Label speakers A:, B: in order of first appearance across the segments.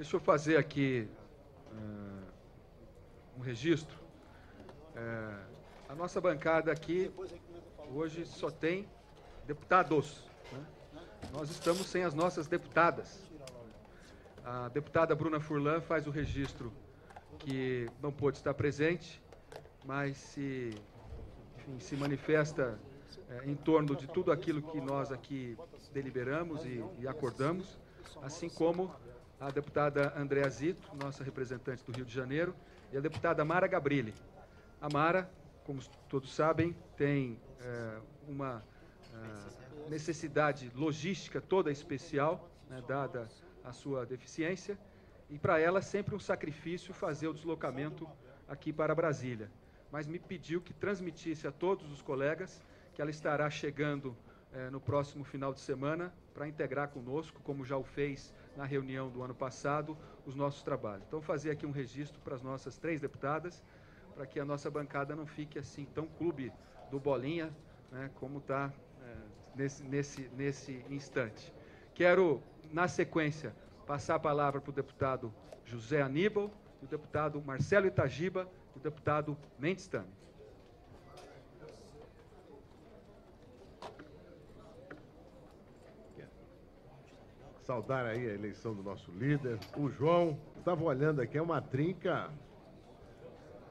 A: Deixa eu fazer aqui um registro. A nossa bancada aqui hoje só tem deputados, né? Nós estamos sem as nossas deputadas. A deputada Bruna Furlan faz o registro que não pôde estar presente, mas se manifesta em torno de tudo aquilo que nós aqui deliberamos e acordamos, assim como a deputada Andréa Zito, nossa representante do Rio de Janeiro, e a deputada Mara Gabrilli. A Mara, como todos sabem, tem uma necessidade logística toda especial, né, dada a sua deficiência, e para ela sempre um sacrifício fazer o deslocamento aqui para Brasília. Mas me pediu que transmitisse a todos os colegas que ela estará chegando no próximo final de semana para integrar conosco, como já o fez na reunião do ano passado, os nossos trabalhos. Então, fazer aqui um registro para as nossas 3 deputadas, para que a nossa bancada não fique assim tão clube do Bolinha, né, como está nesse instante. Quero, na sequência, passar a palavra para o deputado José Aníbal, o deputado Marcelo Itagiba e o deputado Mendes Tame.
B: Saudar aí a eleição do nosso líder, o João. Estava olhando aqui, é uma trinca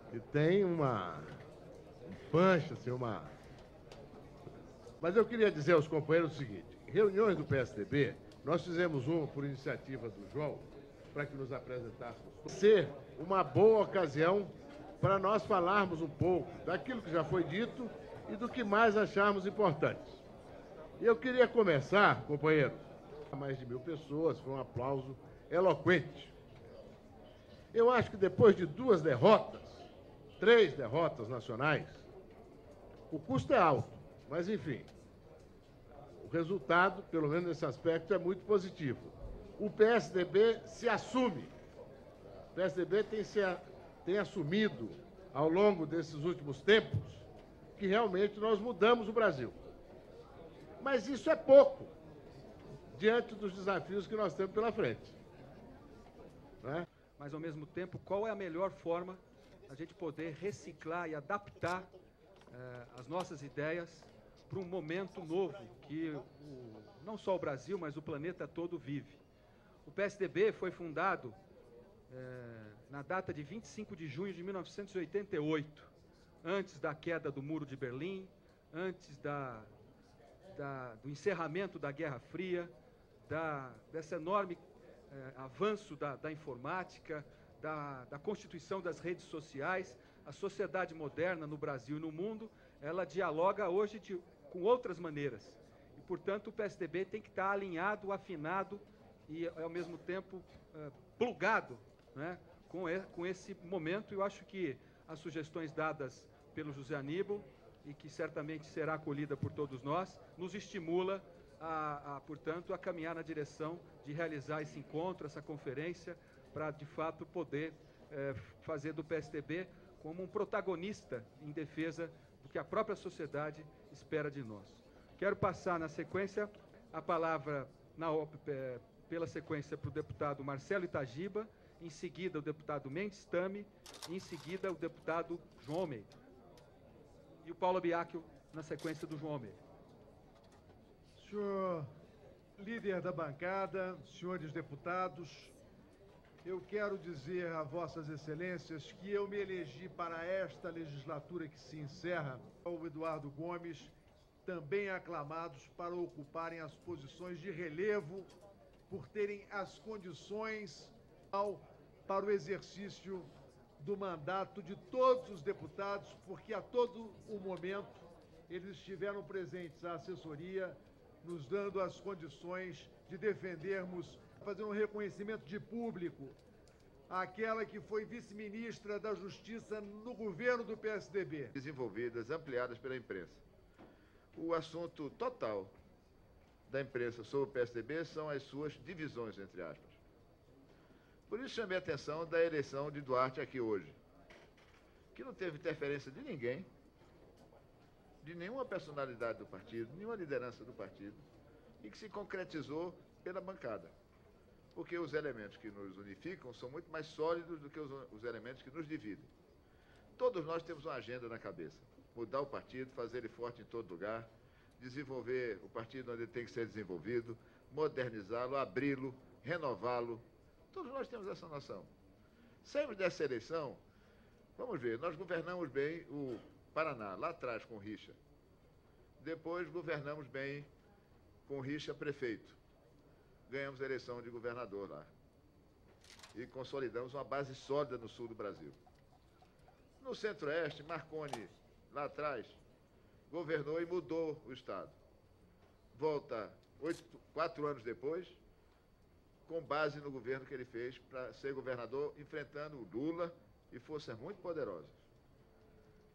B: que tem uma pancha, assim, uma... Mas eu queria dizer aos companheiros o seguinte: reuniões do PSDB, nós fizemos uma por iniciativa do João, para que nos apresentássemos. Ser uma boa ocasião para nós falarmos um pouco daquilo que já foi dito e do que mais acharmos importante. E eu queria começar, companheiros, mais de 1000 pessoas, foi um aplauso eloquente. Eu acho que depois de 2 derrotas, 3 derrotas nacionais, o custo é alto, mas enfim, o resultado, pelo menos nesse aspecto, é muito positivo. O PSDB se assume. O PSDB tem assumido, ao longo desses últimos tempos, que realmente nós mudamos o Brasil. Mas isso é pouco, diante dos desafios que nós temos pela frente. Né?
A: Mas, ao mesmo tempo, qual é a melhor forma a gente poder reciclar e adaptar as nossas ideias para um momento novo que não só o Brasil, mas o planeta todo vive. O PSDB foi fundado na data de 25 de junho de 1988, antes da queda do Muro de Berlim, antes do encerramento da Guerra Fria, desse enorme avanço da informática, da constituição das redes sociais. A sociedade moderna no Brasil e no mundo, ela dialoga hoje com outras maneiras. E, portanto, o PSDB tem que estar alinhado, afinado e, ao mesmo tempo, plugado, né, com esse momento. Eu acho que as sugestões dadas pelo José Aníbal, e que certamente será acolhida por todos nós, nos estimula, portanto, a caminhar na direção de realizar esse encontro, essa conferência, para, de fato, poder fazer do PSDB como um protagonista em defesa do que a própria sociedade espera de nós. Quero passar, na sequência, a palavra, pela sequência, para o deputado Marcelo Itagiba, em seguida o deputado Mendes Tame, e em seguida o deputado João Almeida. E o Paulo Biacchio, na sequência do João Almeida.
C: Senhor líder da bancada, senhores deputados, eu quero dizer a vossas excelências que eu me elegi para esta legislatura que se encerra, o Eduardo Gomes, também aclamados para ocuparem as posições de relevo, por terem as condições para o exercício do mandato de todos os deputados, porque a todo o momento eles estiveram presentes à assessoria, nos dando as condições de defendermos, fazer um reconhecimento de público àquela que foi vice-ministra da Justiça no governo do PSDB.
D: Desenvolvidas, ampliadas pela imprensa. O assunto total da imprensa sobre o PSDB são as suas divisões, entre aspas. Por isso chamei a atenção da eleição de Duarte aqui hoje, que não teve interferência de ninguém, de nenhuma personalidade do partido, nenhuma liderança do partido, e que se concretizou pela bancada. porque os elementos que nos unificam são muito mais sólidos do que os elementos que nos dividem. Todos nós temos uma agenda na cabeça. Mudar o partido, fazer ele forte em todo lugar, desenvolver o partido onde ele tem que ser desenvolvido, modernizá-lo, abri-lo, renová-lo. Todos nós temos essa noção. Saímos dessa eleição, vamos ver, nós governamos bem o Paraná, lá atrás com o Richa. Depois governamos bem com o Richa prefeito. Ganhamos a eleição de governador lá. E consolidamos uma base sólida no sul do Brasil. No Centro-Oeste, Marconi, lá atrás, governou e mudou o Estado. Volta 4 anos depois, com base no governo que ele fez para ser governador, enfrentando o Lula e forças muito poderosas.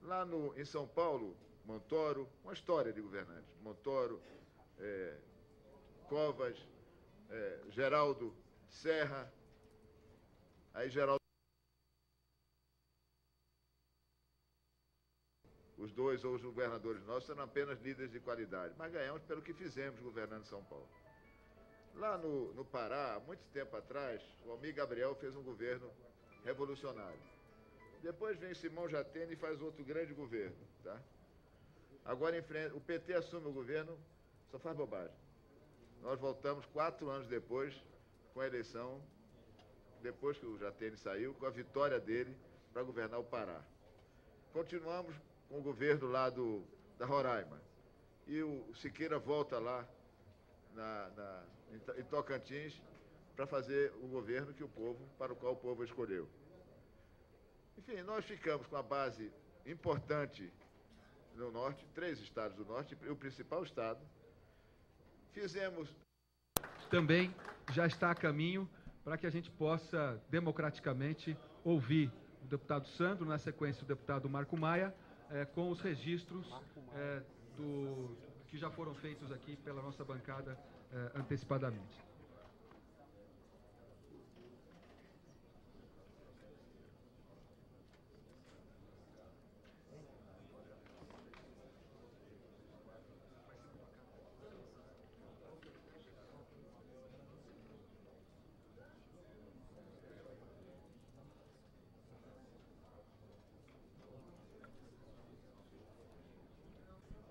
D: Lá em São Paulo, Montoro, uma história de governantes. Montoro, Covas, Geraldo Serra, aí Geraldo. Os dois ou os governadores nossos eram apenas líderes de qualidade, mas ganhamos pelo que fizemos governando São Paulo. Lá no Pará, há muito tempo atrás, o Almir Gabriel fez um governo revolucionário. Depois vem Simão Jatene e faz outro grande governo. Tá? Agora, o PT assume o governo, só faz bobagem. Nós voltamos 4 anos depois, com a eleição, depois que o Jatene saiu, com a vitória dele para governar o Pará. Continuamos com o governo lá da Roraima. E o Siqueira volta lá em Tocantins para fazer o governo para o qual o povo escolheu. Enfim, nós ficamos com a base importante no norte, 3 estados do norte, e o principal estado. Fizemos...
A: Também já está a caminho para que a gente possa democraticamente ouvir o deputado Sandro, na sequência o deputado Marco Maia, com os registros que já foram feitos aqui pela nossa bancada antecipadamente.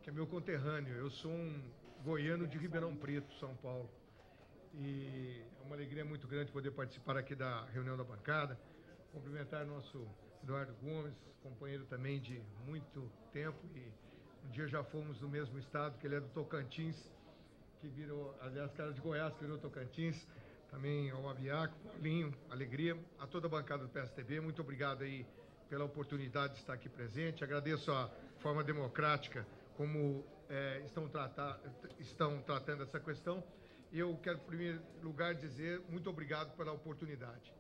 C: Que é meu conterrâneo. Eu sou um goiano de Ribeirão Preto, São Paulo. E é uma alegria muito grande poder participar aqui da reunião da bancada. Cumprimentar nosso Eduardo Gomes, companheiro também de muito tempo. E um dia já fomos do mesmo estado, que ele é do Tocantins, que virou, aliás, cara de Goiás, que virou Tocantins. Também ao Abiaco, Paulinho, alegria. A toda a bancada do PSDB, muito obrigado aí pela oportunidade de estar aqui presente. Agradeço a forma democrática como estão tratando essa questão. Eu quero, em primeiro lugar, dizer muito obrigado pela oportunidade.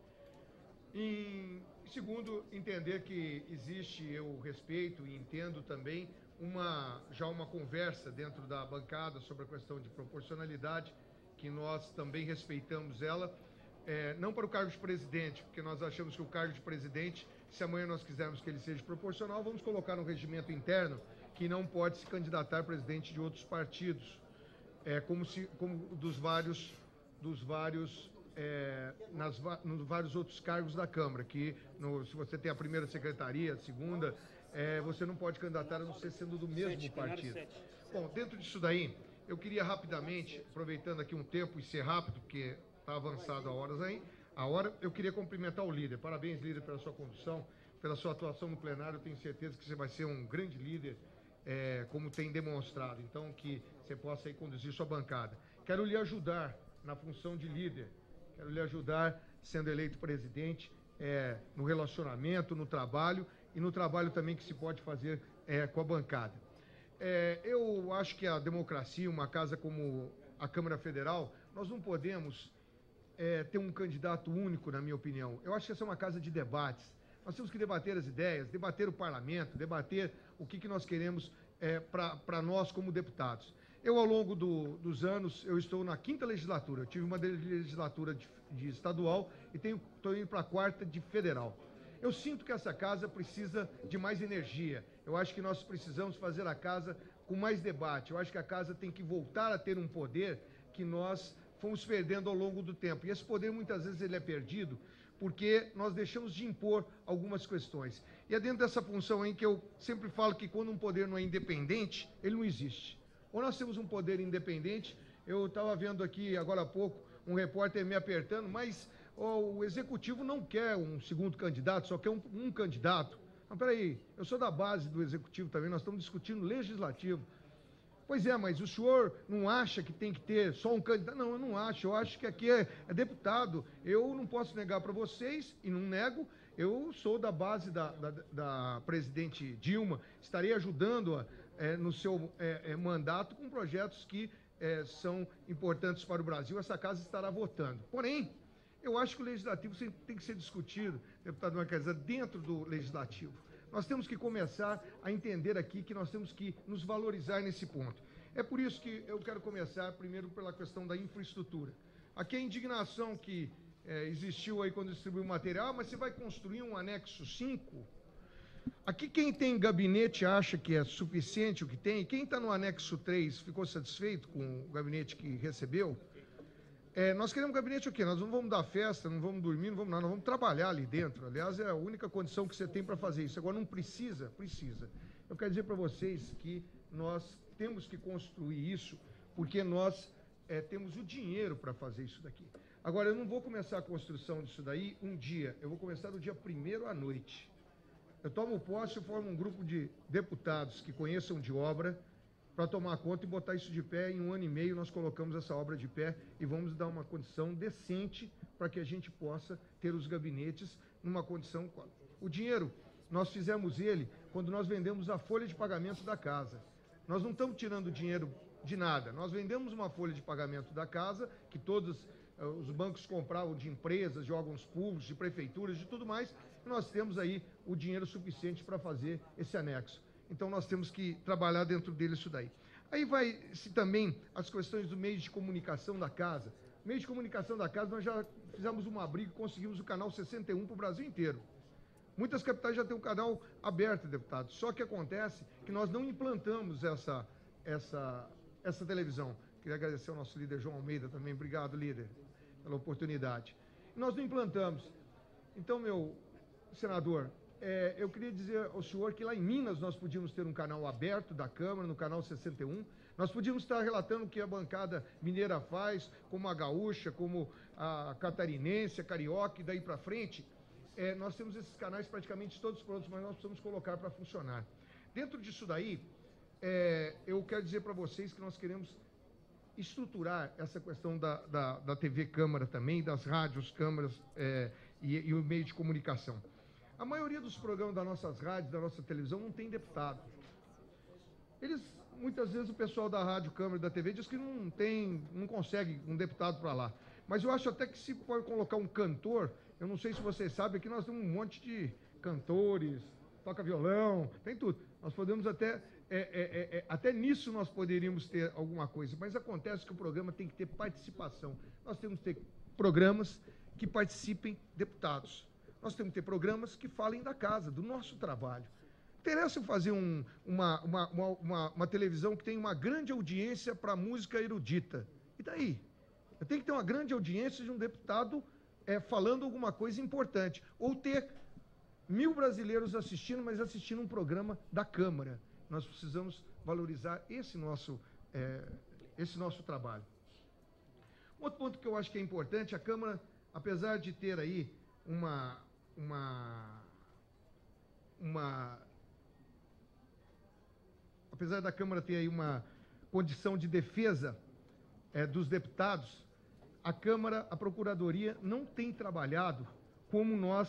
C: Em segundo, entender que existe, eu respeito e entendo também, já uma conversa dentro da bancada sobre a questão de proporcionalidade, que nós também respeitamos ela, não para o cargo de presidente, porque nós achamos que o cargo de presidente, se amanhã nós quisermos que ele seja proporcional, vamos colocar no regimento interno que não pode se candidatar a presidente de outros partidos, como dos vários outros cargos da Câmara, que se você tem a primeira secretaria, a segunda, você não pode candidatar a não ser sendo do mesmo partido. Bom, dentro disso daí, eu queria rapidamente, aproveitando aqui um tempo e ser rápido, porque está avançado a hora, eu queria cumprimentar o líder. Parabéns, líder, pela sua condução, pela sua atuação no plenário. Eu tenho certeza que você vai ser um grande líder, como tem demonstrado. Então, que você possa aí conduzir sua bancada. Quero lhe ajudar na função de líder. Quero lhe ajudar sendo eleito presidente, no relacionamento, no trabalho e no trabalho também que se pode fazer com a bancada. Eu acho que a democracia, uma casa como a Câmara Federal, nós não podemos ter um candidato único, na minha opinião. Eu acho que essa é uma casa de debates. Nós temos que debater as ideias, debater o parlamento, debater o que nós queremos para nós como deputados. Eu, ao longo dos anos, eu estou na 5ª legislatura. Eu tive uma legislatura de estadual e estou indo para a 4ª de federal. Eu sinto que essa casa precisa de mais energia. Eu acho que nós precisamos fazer a casa com mais debate. Eu acho que a casa tem que voltar a ter um poder que nós fomos perdendo ao longo do tempo. E esse poder, muitas vezes, ele é perdido porque nós deixamos de impor algumas questões. E é dentro dessa função aí que eu sempre falo que quando um poder não é independente, ele não existe. Ou nós temos um poder independente, eu estava vendo aqui agora há pouco um repórter me apertando, mas o executivo não quer um segundo candidato, só quer um candidato. Não, peraí, eu sou da base do executivo também, nós estamos discutindo legislativo. Pois é, mas o senhor não acha que tem que ter só um candidato? Não, eu não acho. Eu acho que aqui é deputado. Eu não posso negar para vocês, e não nego, eu sou da base da presidente Dilma, estarei ajudando-a no seu mandato com projetos que são importantes para o Brasil. Essa casa estará votando. Porém, eu acho que o legislativo tem que ser discutido, deputado Marquesa, dentro do legislativo. Nós temos que começar a entender aqui que nós temos que nos valorizar nesse ponto. É por isso que eu quero começar primeiro pela questão da infraestrutura. Aqui a indignação que existiu aí quando distribuiu o material, mas você vai construir um anexo 5? Aqui quem tem gabinete acha que é suficiente o que tem, quem está no anexo 3 ficou satisfeito com o gabinete que recebeu? Nós queremos gabinete o quê? Nós não vamos dar festa, não vamos dormir, não vamos nada, nós vamos trabalhar ali dentro. Aliás, é a única condição que você tem para fazer isso. Agora, não precisa. Eu quero dizer para vocês que nós temos que construir isso, porque nós temos o dinheiro para fazer isso daqui. Agora, eu não vou começar a construção disso daí um dia, eu vou começar no dia 1º à noite. Eu tomo posse, eu formo um grupo de deputados que conheçam de obra, para tomar conta e botar isso de pé. Em 1 ano e meio nós colocamos essa obra de pé e vamos dar uma condição decente para que a gente possa ter os gabinetes numa condição... O dinheiro, nós fizemos ele quando nós vendemos a folha de pagamento da casa. Nós não estamos tirando dinheiro de nada. Nós vendemos uma folha de pagamento da casa, que todos os bancos compravam de empresas, de órgãos públicos, de prefeituras, de tudo mais, e nós temos aí o dinheiro suficiente para fazer esse anexo. Então, nós temos que trabalhar dentro dele isso daí. Aí vai-se também as questões do meio de comunicação da casa. O meio de comunicação da casa, nós já fizemos uma briga e conseguimos o canal 61 para o Brasil inteiro. Muitas capitais já têm um canal aberto, deputado. Só que acontece que nós não implantamos essa televisão. Queria agradecer ao nosso líder João Almeida também. Obrigado, líder, pela oportunidade. Nós não implantamos. Então, meu senador... eu queria dizer ao senhor que lá em Minas nós podíamos ter um canal aberto da Câmara, no canal 61. Nós podíamos estar relatando o que a bancada mineira faz, como a gaúcha, como a catarinense, a carioca e daí para frente. Nós temos esses canais praticamente todos prontos, mas nós precisamos colocar para funcionar. Dentro disso daí, eu quero dizer para vocês que nós queremos estruturar essa questão da TV Câmara também, das rádios Câmaras e o meio de comunicação. A maioria dos programas das nossas rádios, da nossa televisão, não tem deputado. Muitas vezes o pessoal da rádio, câmara e da TV diz que não consegue um deputado para lá. Mas eu acho até que se for colocar um cantor, eu não sei se vocês sabem, aqui nós temos um monte de cantores, toca violão, tem tudo. Nós podemos até nisso nós poderíamos ter alguma coisa, mas acontece que o programa tem que ter participação. Nós temos que ter programas que participem deputados. Nós temos que ter programas que falem da casa, do nosso trabalho. Interessa eu fazer uma televisão que tem uma grande audiência para música erudita. E daí? Eu tenho que ter uma grande audiência de um deputado falando alguma coisa importante. Ou ter 1000 brasileiros assistindo, mas assistindo um programa da Câmara. Nós precisamos valorizar esse nosso trabalho. Outro ponto que eu acho que é importante, a Câmara, apesar de ter aí apesar da Câmara ter aí uma condição de defesa dos deputados, a Câmara, a Procuradoria não tem trabalhado como nós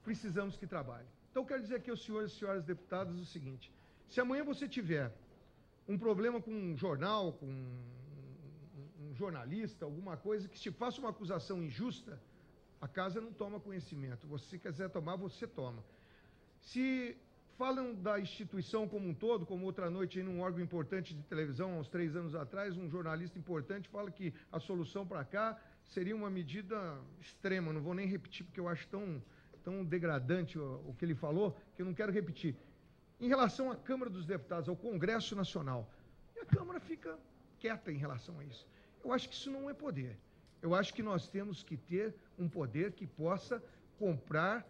C: precisamos que trabalhe. Então, eu quero dizer aqui aos senhores e senhoras deputadas o seguinte: se amanhã você tiver um problema com um jornal, com um jornalista, alguma coisa, que te faça uma acusação injusta, a casa não toma conhecimento. Se quiser tomar, você toma. Se falam da instituição como um todo, como outra noite em um órgão importante de televisão, há uns 3 anos atrás, um jornalista importante fala que a solução para cá seria uma medida extrema. Não vou nem repetir, porque eu acho tão degradante o que ele falou, que eu não quero repetir. Em relação à Câmara dos Deputados, ao Congresso Nacional, e a Câmara fica quieta em relação a isso.
E: Eu acho que isso não é poder. Eu acho que nós temos que ter um poder que possa comprar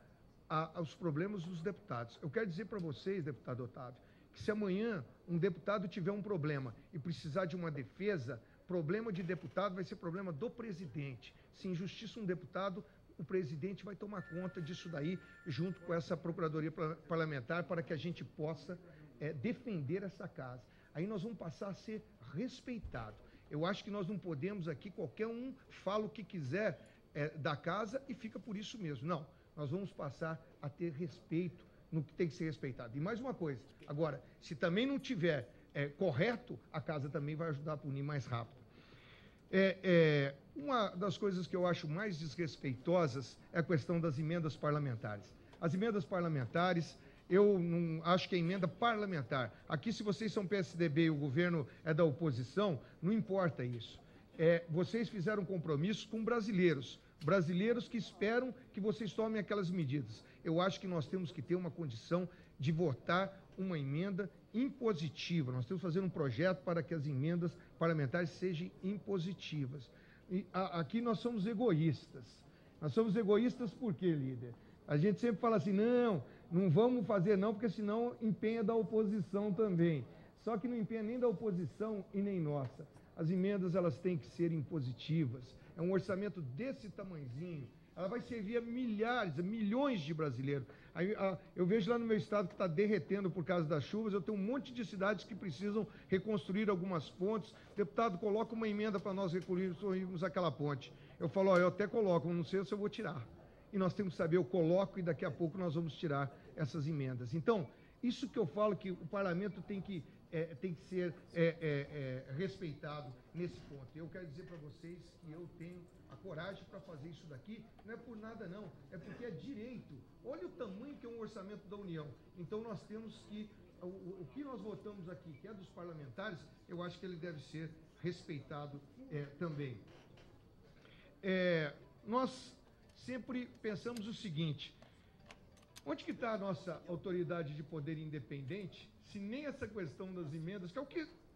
E: os problemas dos deputados. Eu quero dizer para vocês, deputado Otávio, que se amanhã um deputado tiver um problema e precisar de uma defesa, problema de deputado vai ser problema do presidente. Se injustiça um deputado, o presidente vai tomar conta disso daí, junto com essa Procuradoria Parlamentar, para que a gente possa defender essa casa. Aí nós vamos passar a ser respeitados. Eu acho que nós não podemos aqui, qualquer um fala o que quiser da casa e fica por isso mesmo. Não, nós vamos passar a ter respeito no que tem que ser respeitado. E mais uma coisa, agora, se também não tiver correto, a casa também vai ajudar a punir mais rápido. Uma das coisas que eu acho mais desrespeitosas é a questão das emendas parlamentares. As emendas parlamentares, eu não acho que é emenda parlamentar. Aqui, se vocês são PSDB e o governo é da oposição, não importa isso. Vocês fizeram compromisso com brasileiros que esperam que vocês tomem aquelas medidas. Eu acho que nós temos que ter uma condição de votar uma emenda impositiva. Nós temos que fazer um projeto para que as emendas parlamentares sejam impositivas. E aqui nós somos egoístas. Nós somos egoístas por quê, líder? A gente sempre fala assim, não vamos fazer não, porque senão empenha da oposição também. Só que não empenha nem da oposição e nem nossa. As emendas, elas têm que ser impositivas. É um orçamento desse tamanhozinho. Ela vai servir a milhões de brasileiros. Aí, eu vejo lá no meu estado que está derretendo por causa das chuvas, eu tenho um monte de cidades que precisam reconstruir algumas pontes. Deputado, coloca uma emenda para nós reconstruirmos aquela ponte. Eu falo, eu até coloco, não sei se eu vou tirar. E nós temos que saber, eu coloco e daqui a pouco nós vamos tirar essas emendas. Então, isso que eu falo que o parlamento tem que ser respeitado nesse ponto. Eu quero dizer para vocês que eu tenho a coragem para fazer isso daqui, não é por nada não, é porque é direito. Olha o tamanho que é um orçamento da União. Então nós temos que, o que nós votamos aqui, que é dos parlamentares, eu acho que ele deve ser respeitado também. Nós sempre pensamos o seguinte, onde que está a nossa autoridade de poder independente, se nem essa questão das emendas, que é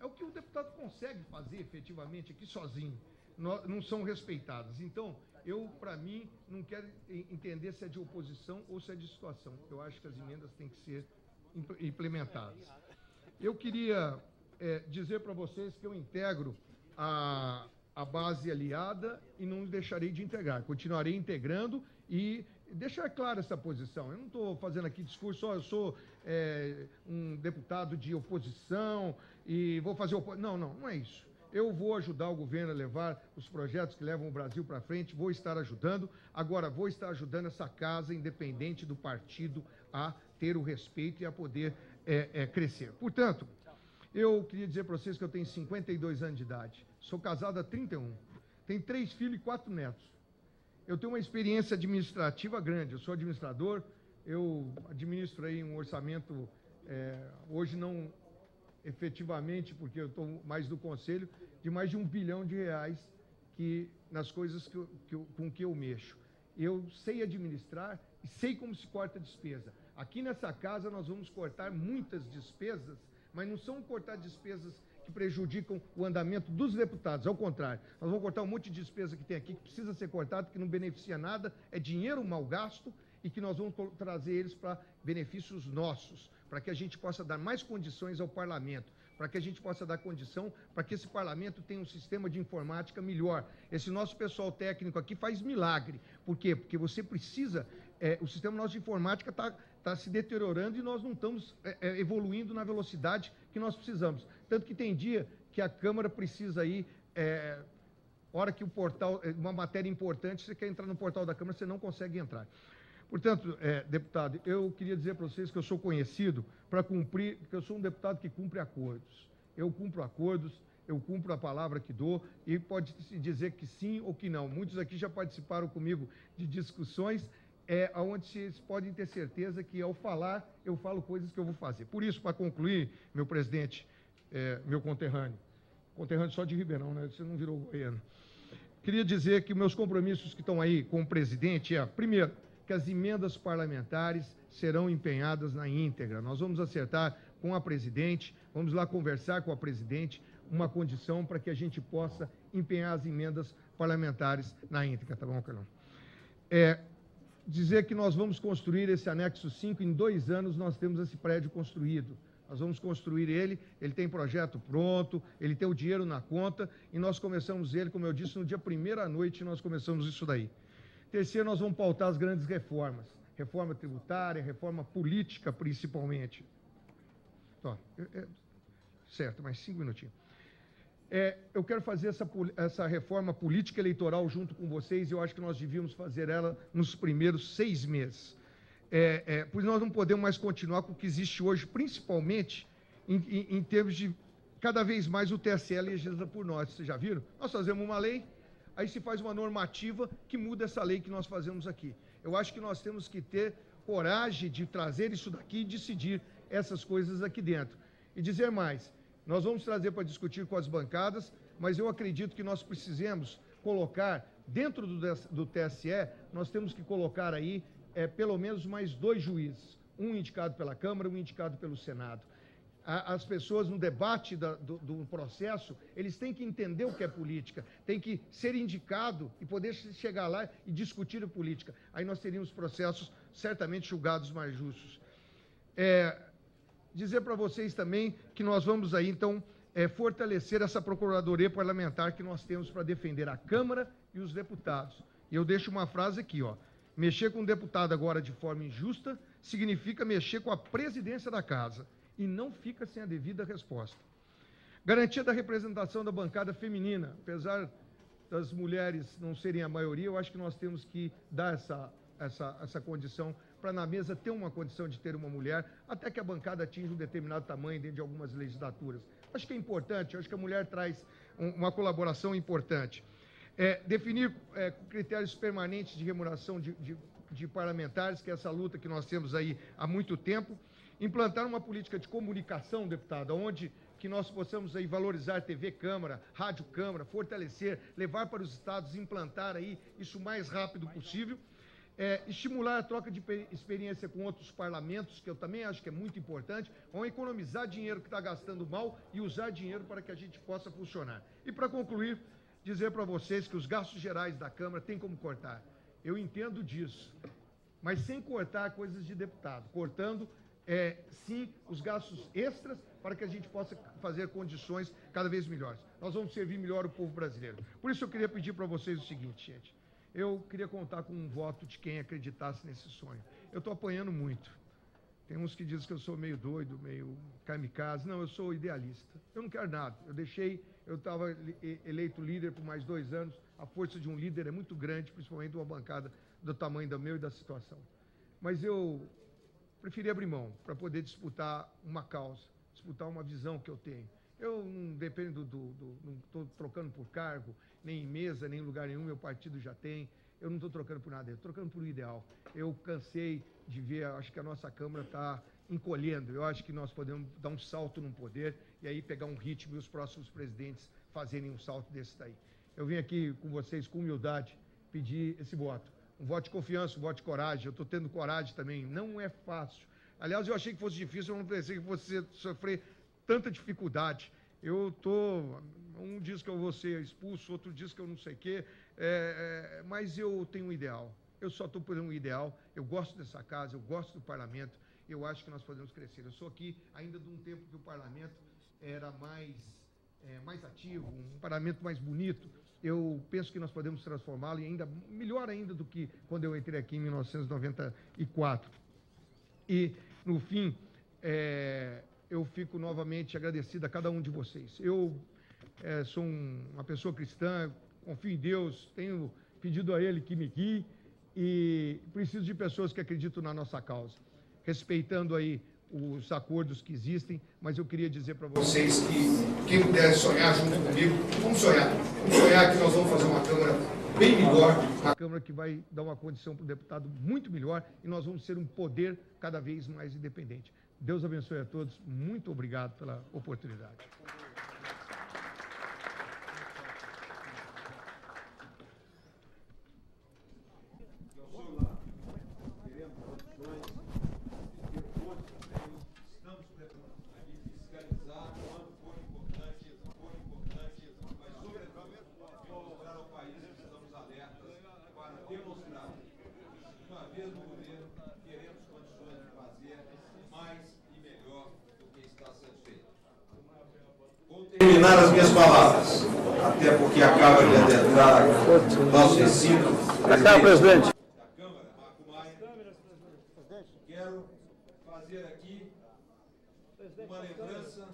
E: o que o deputado consegue fazer efetivamente aqui sozinho, não são respeitadas. Então, para mim, não quero entender se é de oposição ou se é de situação. Eu acho que as emendas têm que ser implementadas. Eu queria dizer para vocês que eu integro a base aliada e não deixarei de integrar. Continuarei integrando e deixar clara essa posição. Eu não estou fazendo aqui discurso, eu sou um deputado de oposição e vou fazer oposição. Não é isso. Eu vou ajudar o governo a levar os projetos que levam o Brasil para frente, vou estar ajudando. Agora, vou estar ajudando essa casa, independente do partido, a ter o respeito e a poder crescer. Portanto, eu queria dizer para vocês que eu tenho 52 anos de idade, sou casado há 31, tenho 3 filhos e 4 netos. Eu tenho uma experiência administrativa grande, eu sou administrador, eu administro aí um orçamento, hoje não efetivamente, porque eu estou mais do conselho, de mais de R$1 bilhão nas coisas com que eu mexo. Eu sei administrar e sei como se corta despesa. Aqui nessa casa nós vamos cortar muitas despesas, mas não são cortar despesas que prejudicam o andamento dos deputados, ao contrário, nós vamos cortar um monte de despesa que tem aqui, que precisa ser cortado, que não beneficia nada, é dinheiro mal gasto e que nós vamos trazer eles para benefícios nossos, para que a gente possa dar mais condições ao parlamento, para que a gente possa dar condição para que esse parlamento tenha um sistema de informática melhor. Esse nosso pessoal técnico aqui faz milagre. Por quê? Porque você precisa, o sistema nosso de informática está se deteriorando e nós não estamos evoluindo na velocidade que nós precisamos. Tanto que tem dia que a Câmara precisa ir, hora que o portal, uma matéria importante, você quer entrar no portal da Câmara, você não consegue entrar. Portanto, deputado, eu queria dizer para vocês que eu sou conhecido para cumprir, que eu sou um deputado que cumpre acordos. Eu cumpro acordos, eu cumpro a palavra que dou e pode-se dizer que sim ou que não. Muitos aqui já participaram comigo de discussões onde vocês podem ter certeza que ao falar, eu falo coisas que eu vou fazer. Por isso, para concluir, meu presidente, meu conterrâneo só de Ribeirão, né? Você não virou goiano. Queria dizer que meus compromissos que estão aí com o presidente primeiro, que as emendas parlamentares serão empenhadas na íntegra. Nós vamos acertar com a presidente, vamos lá conversar com a presidente uma condição para que a gente possa empenhar as emendas parlamentares na íntegra, tá bom, Carlão? Dizer que nós vamos construir esse anexo 5, em 2 anos nós temos esse prédio construído. Nós vamos construir ele tem projeto pronto, ele tem o dinheiro na conta, e nós começamos ele, como eu disse, no dia 1º à noite nós começamos isso daí. Terceiro, nós vamos pautar as grandes reformas. Reforma tributária, reforma política, principalmente. Certo, mais 5 minutinhos. Eu quero fazer essa reforma política eleitoral junto com vocês, e eu acho que nós devíamos fazer ela nos primeiros 6 meses. Pois nós não podemos mais continuar com o que existe hoje, principalmente em termos de, cada vez mais, o TSE legisla por nós. Vocês já viram? Nós fazemos uma lei, aí se faz uma normativa que muda essa lei que nós fazemos aqui. Eu acho que nós temos que ter coragem de trazer isso daqui e decidir essas coisas aqui dentro. E dizer mais, nós vamos trazer para discutir com as bancadas, mas eu acredito que nós precisamos colocar, dentro do TSE, nós temos que colocar aí pelo menos mais 2 juízes, um indicado pela Câmara, um indicado pelo Senado. As pessoas, no debate do processo, eles têm que entender o que é política, tem que ser indicado e poder chegar lá e discutir a política. Aí nós teríamos processos certamente julgados mais justos. Dizer para vocês também que nós vamos aí, então, fortalecer essa Procuradoria Parlamentar que nós temos para defender a Câmara e os deputados. E eu deixo uma frase aqui, ó. Mexer com um deputado agora de forma injusta significa mexer com a presidência da Casa, e não fica sem a devida resposta. Garantia da representação da bancada feminina. Apesar das mulheres não serem a maioria, eu acho que nós temos que dar essa condição para na mesa ter uma condição de ter uma mulher, até que a bancada atinja um determinado tamanho dentro de algumas legislaturas. Acho que é importante, acho que a mulher traz uma colaboração importante. Definir critérios permanentes de remuneração de parlamentares, que é essa luta que nós temos aí há muito tempo. Implantar uma política de comunicação, deputado, onde que nós possamos aí valorizar TV Câmara, Rádio Câmara, fortalecer, levar para os estados, implantar aí isso o mais rápido possível. Estimular a troca de experiência com outros parlamentos, que eu também acho que é muito importante. Vamos economizar dinheiro que está gastando mal e usar dinheiro para que a gente possa funcionar. E para concluir, dizer para vocês que os gastos gerais da Câmara tem como cortar. Eu entendo disso, mas sem cortar coisas de deputado, cortando sim os gastos extras para que a gente possa fazer condições cada vez melhores. Nós vamos servir melhor o povo brasileiro. Por isso eu queria pedir para vocês o seguinte, gente. Eu queria contar com um voto de quem acreditasse nesse sonho. Eu estou apanhando muito. Tem uns que dizem que eu sou meio doido, meio kamikaze. Não, eu sou idealista. Eu não quero nada. Eu estava eleito líder por mais 2 anos. A força de um líder é muito grande, principalmente uma bancada do tamanho da meu e da situação. Mas eu preferi abrir mão para poder disputar uma causa, disputar uma visão que eu tenho. Eu não dependo não estou trocando por cargo, nem em mesa, nem em lugar nenhum, meu partido já tem. Eu não estou trocando por nada, eu estou trocando por um ideal. Eu cansei de ver, acho que a nossa Câmara está encolhendo. Eu acho que nós podemos dar um salto no poder e aí pegar um ritmo e os próximos presidentes fazerem um salto desse daí. Eu vim aqui com vocês, com humildade, pedir esse voto. Um voto de confiança, um voto de coragem. Eu estou tendo coragem também. Não é fácil. Aliás, eu achei que fosse difícil, eu não pensei que fosse sofrer tanta dificuldade. Um diz que eu vou ser expulso, outro diz que eu não sei o quê, mas eu tenho um ideal. Eu só estou por um ideal. Eu gosto dessa casa, eu gosto do parlamento. Eu acho que nós podemos crescer. Eu sou aqui ainda de um tempo que o parlamento era mais ativo, um parlamento mais bonito. Eu penso que nós podemos transformá-lo e ainda melhor ainda do que quando eu entrei aqui em 1994. E, no fim, eu fico novamente agradecido a cada um de vocês. Eu sou uma pessoa cristã, confio em Deus, tenho pedido a Ele que me guie e preciso de pessoas que acreditam na nossa causa, respeitando aí os acordos que existem, mas eu queria dizer para vocês que quem puder sonhar junto comigo, vamos sonhar que nós vamos fazer uma Câmara bem melhor, uma Câmara que vai dar uma condição para o deputado muito melhor e nós vamos ser um poder cada vez mais independente. Deus abençoe a todos, muito obrigado pela oportunidade.
F: mesmo governo, teremos condições de fazer mais e melhor do que está sendo feito. Vou terminar as minhas palavras, até porque acaba de adentrar nosso recinto. Presidente da Câmara, Marco Maia. Quero fazer aqui uma lembrança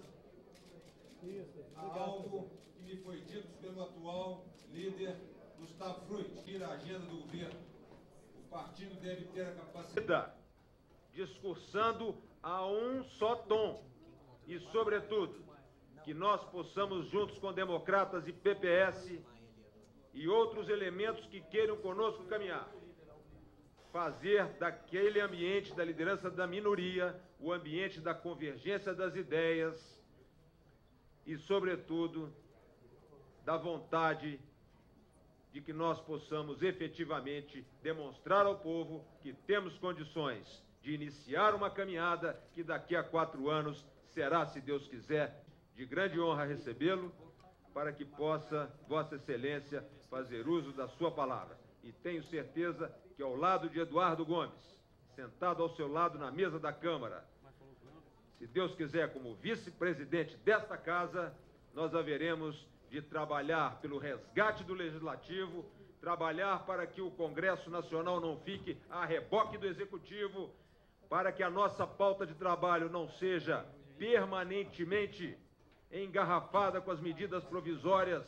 F: a algo que me foi dito pelo atual líder Gustavo Fruit, tira a agenda do governo. O partido deve ter a capacidade
G: discursando a um só tom e, sobretudo, que nós possamos, juntos com democratas e PPS e outros elementos que queiram conosco caminhar, fazer daquele ambiente da liderança da minoria o ambiente da convergência das ideias e, sobretudo, da vontade de que nós possamos efetivamente demonstrar ao povo que temos condições de iniciar uma caminhada que daqui a 4 anos será, se Deus quiser, de grande honra recebê-lo, para que possa Vossa Excelência fazer uso da sua palavra. E tenho certeza que ao lado de Eduardo Gomes, sentado ao seu lado na mesa da Câmara, se Deus quiser, como vice-presidente desta casa, nós haveremos de trabalhar pelo resgate do Legislativo, trabalhar para que o Congresso Nacional não fique a reboque do Executivo, para que a nossa pauta de trabalho não seja permanentemente engarrafada com as medidas provisórias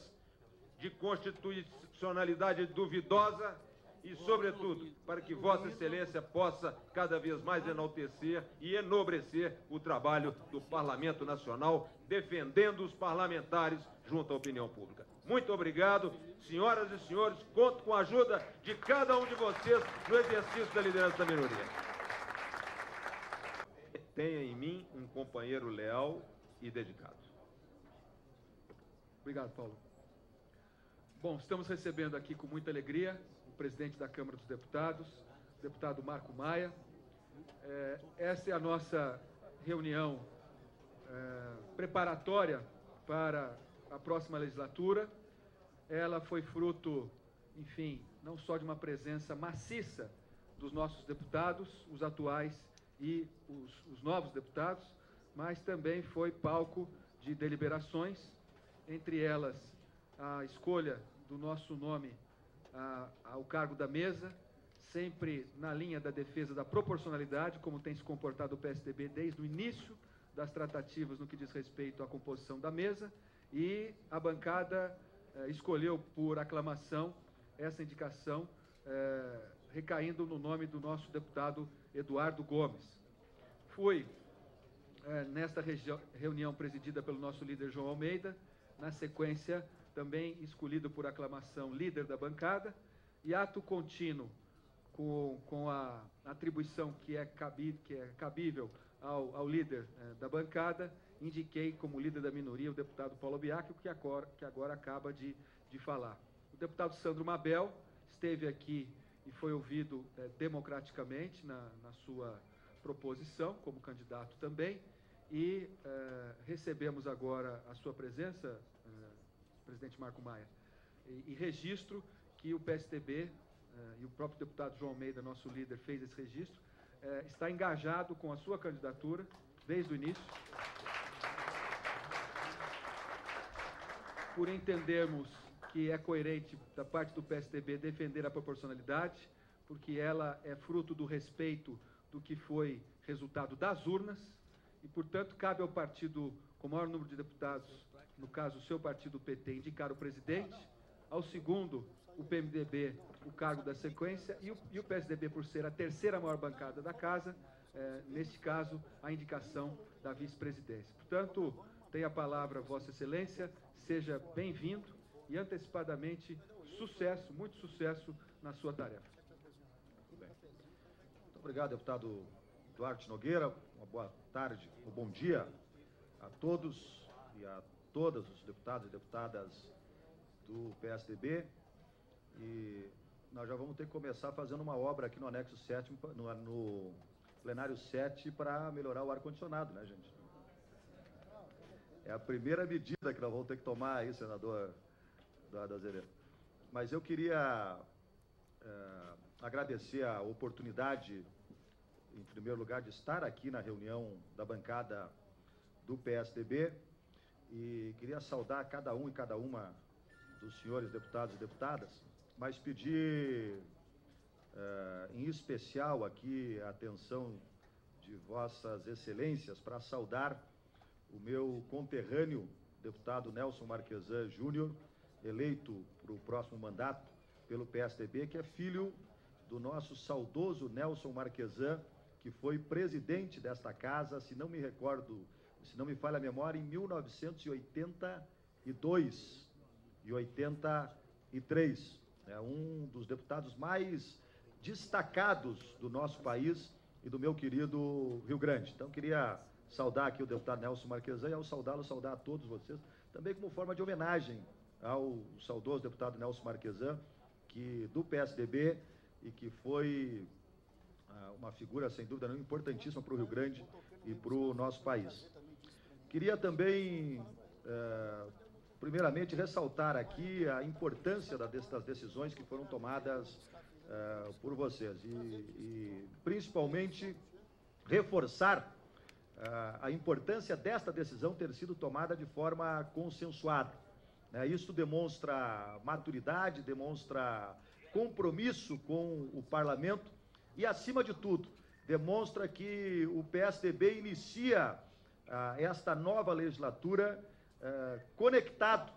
G: de constitucionalidade duvidosa e, sobretudo, para que Vossa Excelência possa cada vez mais enaltecer e enobrecer o trabalho do Parlamento Nacional, defendendo os parlamentares junto à opinião pública. Muito obrigado, senhoras e senhores, conto com a ajuda de cada um de vocês no exercício da liderança da minoria. Tenha em mim um companheiro leal e dedicado.
A: Obrigado, Paulo. Bom, estamos recebendo aqui com muita alegria o presidente da Câmara dos Deputados, o deputado Marco Maia. Essa é a nossa reunião preparatória para a próxima legislatura. Ela foi fruto, enfim, não só de uma presença maciça dos nossos deputados, os atuais e os novos deputados, mas também foi palco de deliberações, entre elas a escolha do nosso nome ao cargo da mesa, sempre na linha da defesa da proporcionalidade, como tem se comportado o PSDB desde o início das tratativas no que diz respeito à composição da mesa, e a bancada escolheu por aclamação essa indicação, recaindo no nome do nosso deputado Eduardo Gomes. Fui, nesta reunião presidida pelo nosso líder João Almeida, na sequência também escolhido por aclamação líder da bancada, e ato contínuo com a atribuição que é cabível ao líder da bancada, indiquei como líder da minoria o deputado Paulo Biacchio, que agora acaba de falar. O deputado Sandro Mabel esteve aqui e foi ouvido democraticamente na sua proposição, como candidato também, e recebemos agora a sua presença, presidente Marco Maia, e registro que o PSDB, e o próprio deputado João Almeida, nosso líder, fez esse registro, está engajado com a sua candidatura desde o início, por entendermos que é coerente da parte do PSDB defender a proporcionalidade, porque ela é fruto do respeito do que foi resultado das urnas, e, portanto, cabe ao partido com o maior número de deputados, no caso o seu partido, o PT, indicar o presidente, ao segundo, o PMDB, o cargo da sequência, e o PSDB, por ser a terceira maior bancada da casa, neste caso, a indicação da vice-presidência. Portanto, tem a palavra Vossa Excelência, seja bem-vindo e, antecipadamente, sucesso, muito sucesso na sua tarefa.
H: Muito bem. Muito obrigado, deputado Duarte Nogueira. Uma boa tarde, um bom dia a todos e a todas os deputados e deputadas do PSDB. E nós já vamos ter que começar fazendo uma obra aqui no anexo 7, no plenário 7, para melhorar o ar-condicionado, né, gente? É a primeira medida que nós vamos ter que tomar aí, senador Eduardo Azevedo. Mas eu queria agradecer a oportunidade, em primeiro lugar, de estar aqui na reunião da bancada do PSDB, e queria saudar cada um e cada uma dos senhores deputados e deputadas, mas pedir em especial aqui a atenção de vossas excelências para saudar o meu conterrâneo, deputado Nelson Marquesan Júnior, eleito para o próximo mandato pelo PSDB, que é filho do nosso saudoso Nelson Marquesan, que foi presidente desta casa, se não me recordo, se não me falha a memória, em 1982 e 83. É um dos deputados mais destacados do nosso país e do meu querido Rio Grande. Então, queria saudar aqui o deputado Nelson Marquesan, e ao saudá-lo, saudar a todos vocês, também como forma de homenagem ao saudoso deputado Nelson Marquesan, que do PSDB, e que foi uma figura, sem dúvida nenhuma, importantíssima para o Rio Grande e para o nosso país. Queria também, primeiramente, ressaltar aqui a importância das decisões que foram tomadas por vocês e principalmente, reforçar a importância desta decisão ter sido tomada de forma consensuada. Isso demonstra maturidade, demonstra compromisso com o Parlamento e, acima de tudo, demonstra que o PSDB inicia esta nova legislatura conectado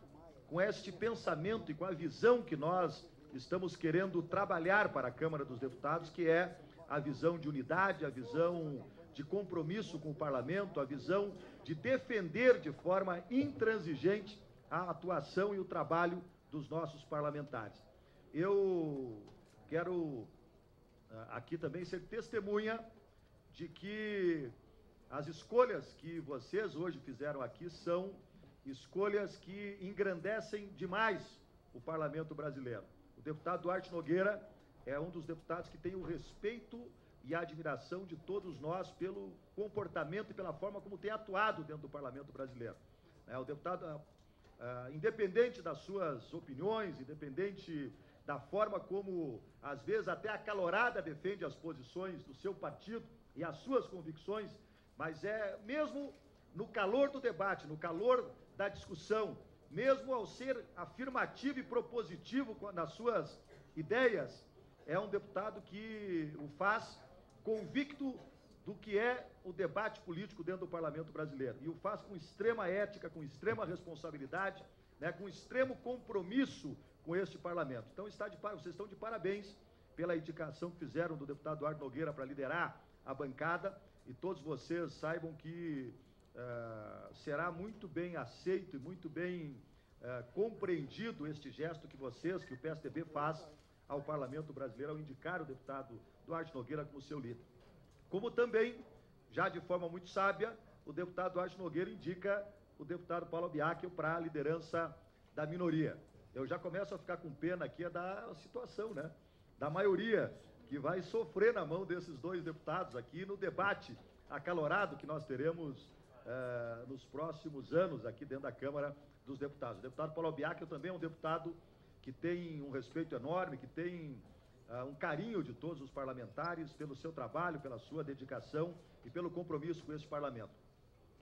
H: com este pensamento e com a visão que nós estamos querendo trabalhar para a Câmara dos Deputados, que é a visão de unidade, a visão de compromisso com o Parlamento, a visão de defender de forma intransigente a atuação e o trabalho dos nossos parlamentares. Eu quero aqui também ser testemunha de que as escolhas que vocês hoje fizeram aqui são escolhas que engrandecem demais o Parlamento brasileiro. O deputado Duarte Nogueira é um dos deputados que tem o respeito e a admiração de todos nós pelo comportamento e pela forma como tem atuado dentro do Parlamento brasileiro. O deputado, independente das suas opiniões, independente da forma como, às vezes, até acalorada defende as posições do seu partido e as suas convicções, mas mesmo no calor do debate, no calor da discussão, mesmo ao ser afirmativo e propositivo nas suas ideias, é um deputado que o faz convicto do que é o debate político dentro do Parlamento brasileiro, e o faz com extrema ética, com extrema responsabilidade, com extremo compromisso com este Parlamento. Então, vocês estão de parabéns pela indicação que fizeram do deputado Duarte Nogueira para liderar a bancada, e todos vocês saibam que será muito bem aceito e muito bem compreendido este gesto que o PSDB faz ao Parlamento brasileiro ao indicar o deputado Duarte Nogueira como seu líder. Como também, já de forma muito sábia, o deputado Duarte Nogueira indica o deputado Paulo Biacchio para a liderança da minoria. Eu já começo a ficar com pena aqui da situação, da maioria que vai sofrer na mão desses dois deputados aqui no debate acalorado que nós teremos nos próximos anos aqui dentro da Câmara dos Deputados. O deputado Paulo Biacchio também é um deputado que tem um respeito enorme, que tem um carinho de todos os parlamentares pelo seu trabalho, pela sua dedicação e pelo compromisso com esse Parlamento.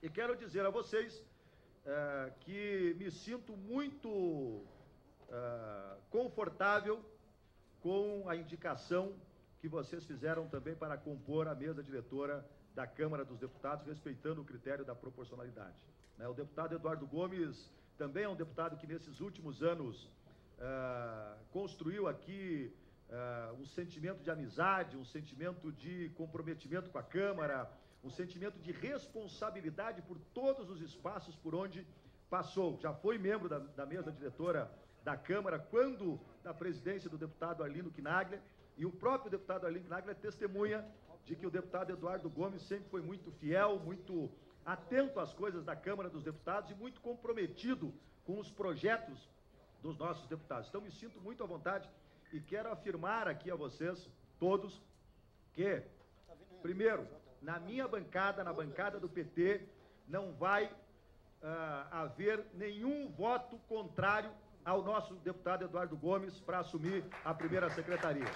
H: E quero dizer a vocês que me sinto muito confortável com a indicação que vocês fizeram também para compor a mesa diretora da Câmara dos Deputados, respeitando o critério da proporcionalidade. O deputado Eduardo Gomes também é um deputado que nesses últimos anos construiu aqui um sentimento de amizade, um sentimento de comprometimento com a Câmara, um sentimento de responsabilidade por todos os espaços por onde passou. Já foi membro da mesa diretora da Câmara, quando da presidência do deputado Arlindo Chinaglia, e o próprio deputado Arlindo Chinaglia é testemunha de que o deputado Eduardo Gomes sempre foi muito fiel, muito atento às coisas da Câmara dos Deputados e muito comprometido com os projetos dos nossos deputados. Então, me sinto muito à vontade e quero afirmar aqui a vocês, todos, que, primeiro, na minha bancada, na bancada do PT, não vai haver nenhum voto contrário ao nosso deputado Eduardo Gomes para assumir a primeira secretaria.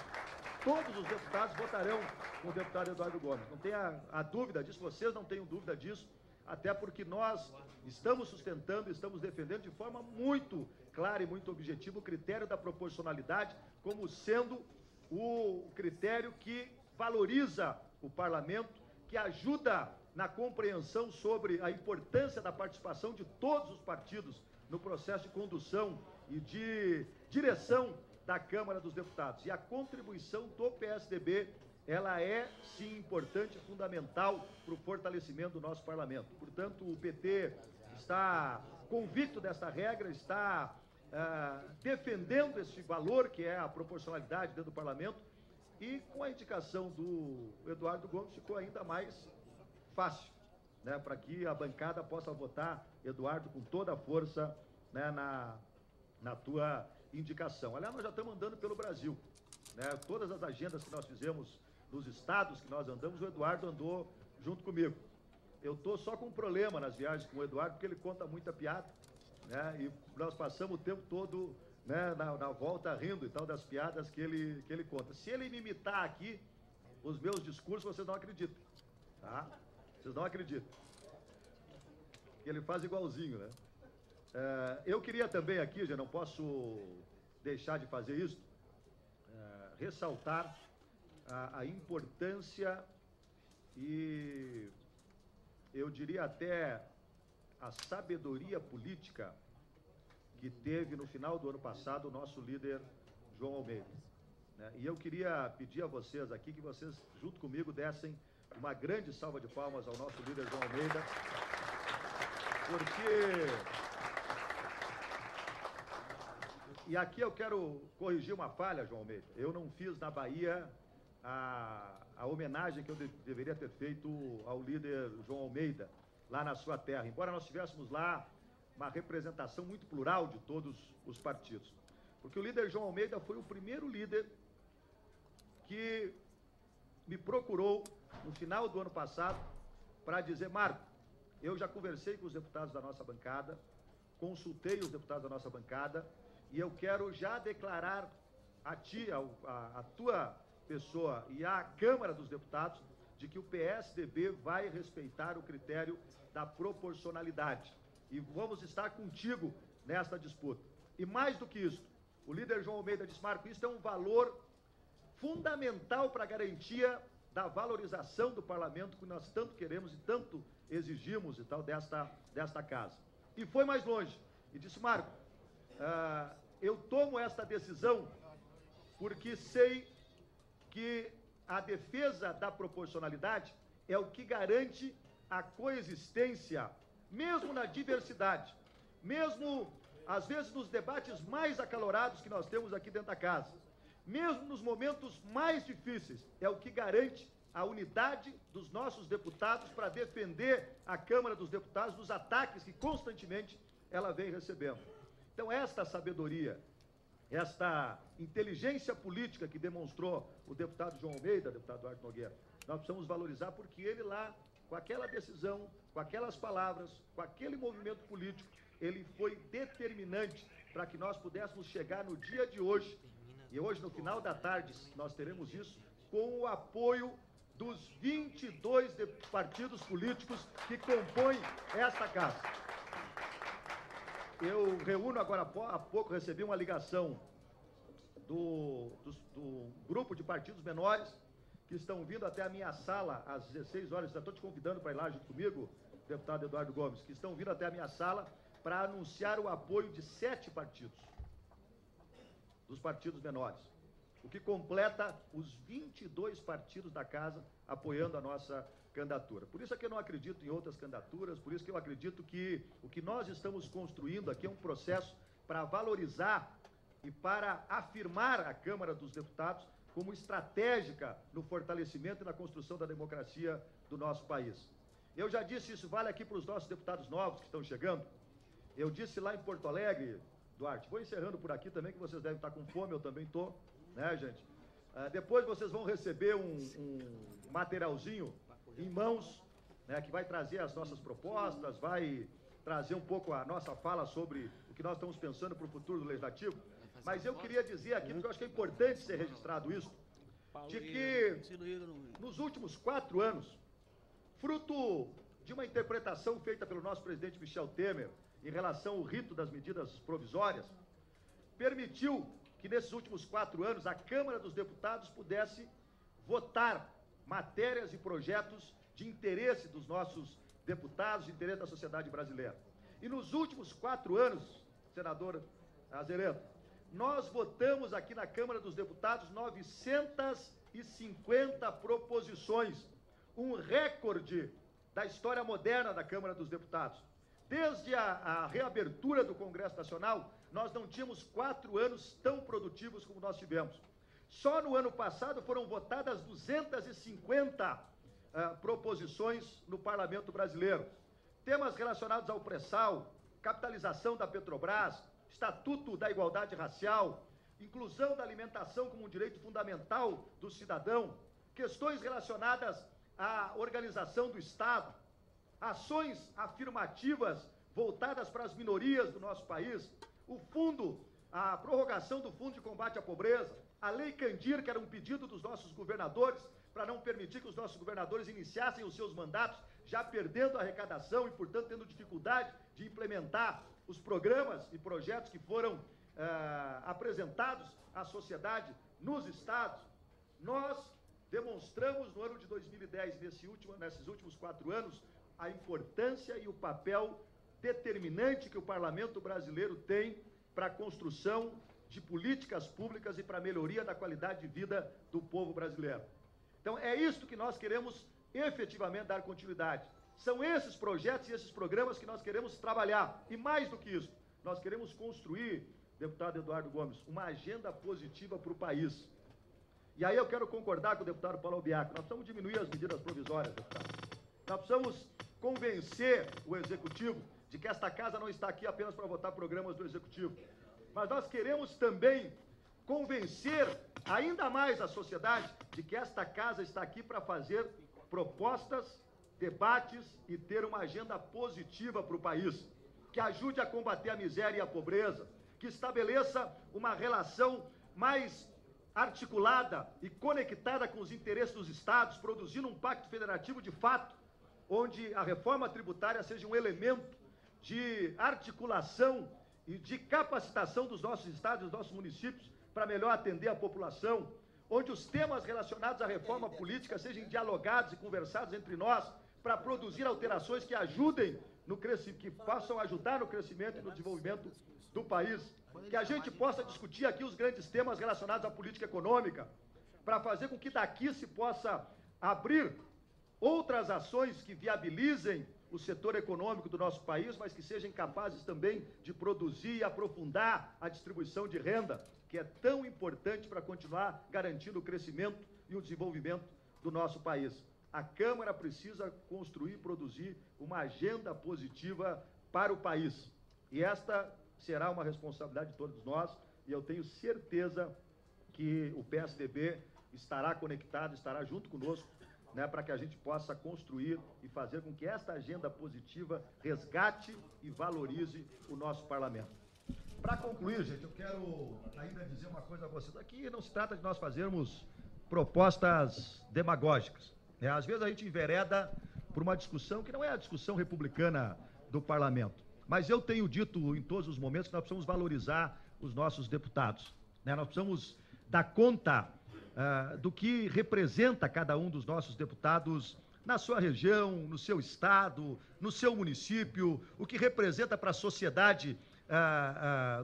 H: todos os deputados votarão com o deputado Eduardo Gomes. Não tenha a dúvida disso, vocês não tenham dúvida disso, até porque nós estamos sustentando, estamos defendendo de forma muito clara e muito objetiva o critério da proporcionalidade como sendo o critério que valoriza o parlamento, que ajuda na compreensão sobre a importância da participação de todos os partidos no processo de condução e de direção da Câmara dos Deputados. E a contribuição do PSDB, ela é, sim, importante e fundamental para o fortalecimento do nosso parlamento. Portanto, o PT está convicto desta regra, está defendendo esse valor, que é a proporcionalidade dentro do parlamento, e com a indicação do Eduardo Gomes ficou ainda mais fácil, né, para que a bancada possa votar, Eduardo, com toda a força, né, na tua indicação. Aliás, nós já estamos andando pelo Brasil, né? Todas as agendas que nós fizemos nos estados que nós andamos, o Eduardo andou junto comigo. Eu estou só com um problema nas viagens com o Eduardo, porque ele conta muita piada, né? E nós passamos o tempo todo, né, na volta rindo e tal das piadas que ele conta. Se ele me imitar aqui, os meus discursos, vocês não acreditam, tá? Vocês não acreditam. Que ele faz igualzinho, né? Eu queria também aqui, já não posso deixar de fazer isso, ressaltar a importância e, eu diria até, a sabedoria política que teve no final do ano passado o nosso líder João Almeida, né? E eu queria pedir a vocês aqui que vocês, junto comigo, dessem uma grande salva de palmas ao nosso líder João Almeida, porque... E aqui eu quero corrigir uma falha, João Almeida. Eu não fiz na Bahia a homenagem que eu deveria ter feito ao líder João Almeida, lá na sua terra. Embora nós tivéssemos lá uma representação muito plural de todos os partidos. Porque o líder João Almeida foi o primeiro líder que me procurou no final do ano passado para dizer: Marco, eu já conversei com os deputados da nossa bancada, consultei os deputados da nossa bancada, e eu quero já declarar a ti, a tua pessoa e à Câmara dos Deputados, de que o PSDB vai respeitar o critério da proporcionalidade. E vamos estar contigo nesta disputa. E mais do que isso, o líder João Almeida disse: Marco, isso é um valor fundamental para a garantia da valorização do parlamento que nós tanto queremos e tanto exigimos e tal desta casa. E foi mais longe e disse: Marco, eu tomo esta decisão porque sei que a defesa da proporcionalidade é o que garante a coexistência, mesmo na diversidade, mesmo, às vezes, nos debates mais acalorados que nós temos aqui dentro da casa, mesmo nos momentos mais difíceis, é o que garante a unidade dos nossos deputados para defender a Câmara dos Deputados dos ataques que constantemente ela vem recebendo. Então, esta sabedoria, esta inteligência política que demonstrou o deputado João Almeida, deputado Duarte Nogueira, nós precisamos valorizar, porque ele lá, com aquela decisão, com aquelas palavras, com aquele movimento político, ele foi determinante para que nós pudéssemos chegar no dia de hoje, e hoje, no final da tarde, nós teremos isso, com o apoio dos 22 partidos políticos que compõem esta casa. Eu reúno agora há pouco, recebi uma ligação do grupo de partidos menores que estão vindo até a minha sala às 16 horas. Já estou te convidando para ir lá junto comigo, deputado Eduardo Gomes, que estão vindo até a minha sala para anunciar o apoio de 7 partidos, dos partidos menores, o que completa os 22 partidos da casa apoiando a nossa candidatura. Por isso é que eu não acredito em outras candidaturas, por isso que eu acredito que o que nós estamos construindo aqui é um processo para valorizar e para afirmar a Câmara dos Deputados como estratégica no fortalecimento e na construção da democracia do nosso país. Eu já disse, isso vale aqui para os nossos deputados novos que estão chegando. Eu disse lá em Porto Alegre, Duarte, vou encerrando por aqui também, que vocês devem estar com fome, eu também estou, né, gente? Depois vocês vão receber um materialzinho em mãos, né, que vai trazer as nossas propostas, vai trazer um pouco a nossa fala sobre o que nós estamos pensando para o futuro do Legislativo. Mas eu queria dizer aqui, porque eu acho que é importante ser registrado isso, de que, nos últimos 4 anos, fruto de uma interpretação feita pelo nosso presidente Michel Temer em relação ao rito das medidas provisórias, permitiu que, nesses últimos 4 anos, a Câmara dos Deputados pudesse votar matérias e projetos de interesse dos nossos deputados, de interesse da sociedade brasileira. E nos últimos 4 anos, senador Azeredo, nós votamos aqui na Câmara dos Deputados 950 proposições, um recorde da história moderna da Câmara dos Deputados. Desde a reabertura do Congresso Nacional, nós não tínhamos 4 anos tão produtivos como nós tivemos. Só no ano passado foram votadas 250 proposições no Parlamento Brasileiro. Temas relacionados ao pré-sal, capitalização da Petrobras, Estatuto da Igualdade Racial, inclusão da alimentação como um direito fundamental do cidadão, questões relacionadas à organização do Estado, ações afirmativas voltadas para as minorias do nosso país, o fundo, a prorrogação do Fundo de Combate à Pobreza, a Lei Candir, que era um pedido dos nossos governadores, para não permitir que os nossos governadores iniciassem os seus mandatos, já perdendo a arrecadação e, portanto, tendo dificuldade de implementar os programas e projetos que foram apresentados à sociedade nos estados. Nós demonstramos no ano de 2010, nesses últimos 4 anos, a importância e o papel determinante que o Parlamento brasileiro tem para a construção de políticas públicas e para a melhoria da qualidade de vida do povo brasileiro. Então, é isso que nós queremos efetivamente dar continuidade. São esses projetos e esses programas que nós queremos trabalhar. E mais do que isso, nós queremos construir, deputado Eduardo Gomes, uma agenda positiva para o país. E aí eu quero concordar com o deputado Paulo Biac. Nós precisamos diminuir as medidas provisórias, deputado. Nós precisamos convencer o Executivo de que esta casa não está aqui apenas para votar programas do Executivo. Mas nós queremos também convencer ainda mais a sociedade de que esta casa está aqui para fazer propostas, debates e ter uma agenda positiva para o país, que ajude a combater a miséria e a pobreza, que estabeleça uma relação mais articulada e conectada com os interesses dos estados, produzindo um pacto federativo de fato, onde a reforma tributária seja um elemento de articulação e de capacitação dos nossos estados e dos nossos municípios para melhor atender a população, onde os temas relacionados à reforma política sejam dialogados e conversados entre nós para produzir alterações que ajudem no crescimento, que possam ajudar no crescimento e no desenvolvimento do país, que a gente possa discutir aqui os grandes temas relacionados à política econômica, para fazer com que daqui se possa abrir outras ações que viabilizem o setor econômico do nosso país, mas que sejam capazes também de produzir e aprofundar a distribuição de renda, que é tão importante para continuar garantindo o crescimento e o desenvolvimento do nosso país. A Câmara precisa construir e produzir uma agenda positiva para o país. E esta será uma responsabilidade de todos nós, e eu tenho certeza que o PSDB estará conectado, estará junto conosco, né, para que a gente possa construir e fazer com que esta agenda positiva resgate e valorize o nosso parlamento. Para concluir, gente, eu quero ainda dizer uma coisa a vocês. Aqui não se trata de nós fazermos propostas demagógicas. Né? Às vezes a gente envereda por uma discussão que não é a discussão republicana do parlamento. Mas eu tenho dito em todos os momentos que nós precisamos valorizar os nossos deputados. Né? Nós precisamos dar conta do que representa cada um dos nossos deputados na sua região, no seu estado, no seu município, o que representa para a sociedade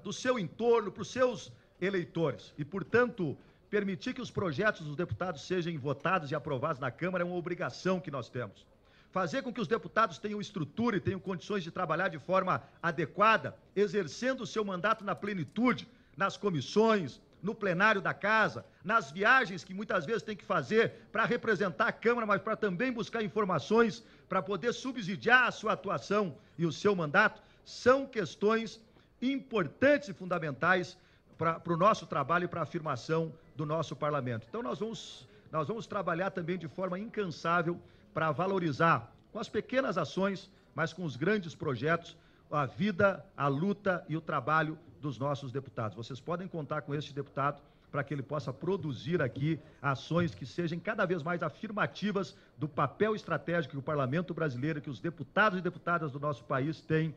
H: do seu entorno, para os seus eleitores. E, portanto, permitir que os projetos dos deputados sejam votados e aprovados na Câmara é uma obrigação que nós temos. Fazer com que os deputados tenham estrutura e tenham condições de trabalhar de forma adequada, exercendo o seu mandato na plenitude, nas comissões, no plenário da casa, nas viagens que muitas vezes tem que fazer para representar a Câmara, mas para também buscar informações para poder subsidiar a sua atuação e o seu mandato, são questões importantes e fundamentais para o nosso trabalho e para a afirmação do nosso parlamento. Então nós vamos trabalhar também de forma incansável para valorizar, com as pequenas ações, mas com os grandes projetos, a vida, a luta e o trabalho dos nossos deputados. Vocês podem contar com este deputado para que ele possa produzir aqui ações que sejam cada vez mais afirmativas do papel estratégico que o Parlamento brasileiro, que os deputados e deputadas do nosso país têm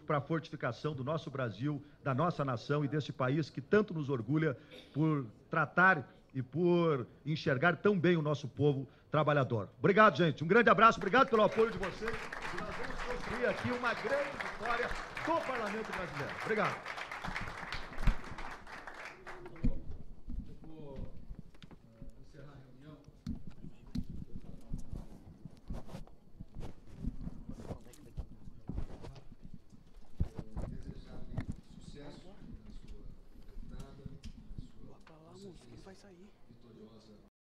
H: para a fortificação do nosso Brasil, da nossa nação e desse país que tanto nos orgulha por tratar e por enxergar tão bem o nosso povo trabalhador. Obrigado, gente. Um grande abraço, obrigado pelo apoio de vocês. E nós vamos construir aqui uma grande vitória do Parlamento brasileiro. Obrigado.